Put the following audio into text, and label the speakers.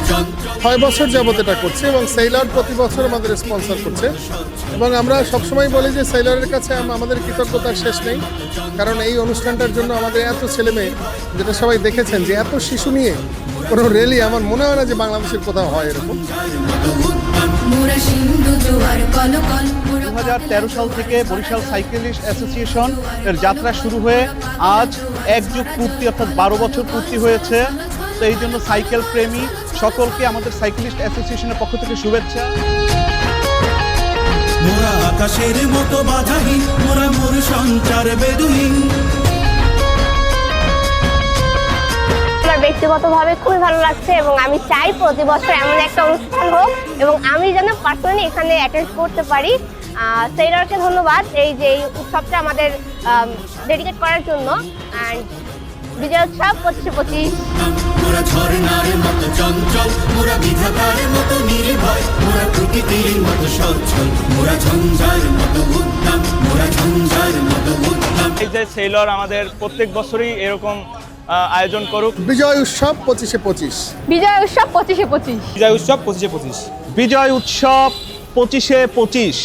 Speaker 1: 6 বছর যাবত এটা করছে এবং সেইলর প্রতি বছর আমাদের স্পন্সর করছে এবং আমরা সবসময় বলি যে সেইলরের কাছে আমাদের কৃতজ্ঞতার শেষ নেই, কারণ এই অনুষ্ঠানটার জন্য আমাদের এত ছেলে মেয়ে, যেটা সবাই দেখেছেন যে এত শিশু নিয়ে কোনো র্যালি আমার মনে হয় না যে বাংলাদেশের কোথাও হয় এরকম।
Speaker 2: 2013 সাল থেকে বরিশাল সাইকেলিস্ট অ্যাসোসিয়েশন এর যাত্রা শুরু হয়ে আজ এক যুগ পূর্তি অর্থাৎ 12 বছর পূর্তি হয়েছে। তো এই জন্য সাইকেল প্রেমী সকলকে আমাদের সাইকেলিস্ট অ্যাসোসিয়েশনের পক্ষ থেকে শুভেচ্ছা।
Speaker 3: মোরা আকাশের মতো বাধাহীন, মোরা মোর সঞ্চার বেদুহীন।
Speaker 4: আমার ব্যক্তিগতভাবে খুবই ভালো লাগছে এবং আমি চাই প্রতি বছর এমন একটা অনুষ্ঠান হোক এবং আমি যেন পার্সোনালি এখানে অ্যাটেন্ড করতে পারি। সেইলরকে ধন্যবাদ এই যে এই উৎসবটা আমাদের ডেডিকেট করার জন্য। অ্যান্ড বিজয় উৎসব 25-25।
Speaker 3: মোরা ঝরনার মতো চঞ্চল, মোরা বিধাতার মতো নির্ভয়, মোরা প্রকৃতির মতো সচ্ছল, মোরা ঝঞ্ঝার মতো উদ্দাম, মোরা ঝঞ্ঝার মতো উদ্দাম।
Speaker 2: এই যে সেইলর আমাদের প্রত্যেক বছরই এরকম আয়োজন করুক।
Speaker 1: বিজয় উৎসব 25-25।
Speaker 4: বিজয় উৎসব 25-25।
Speaker 2: বিজয় উৎসব 25-25। বিজয় উৎসব 25-25।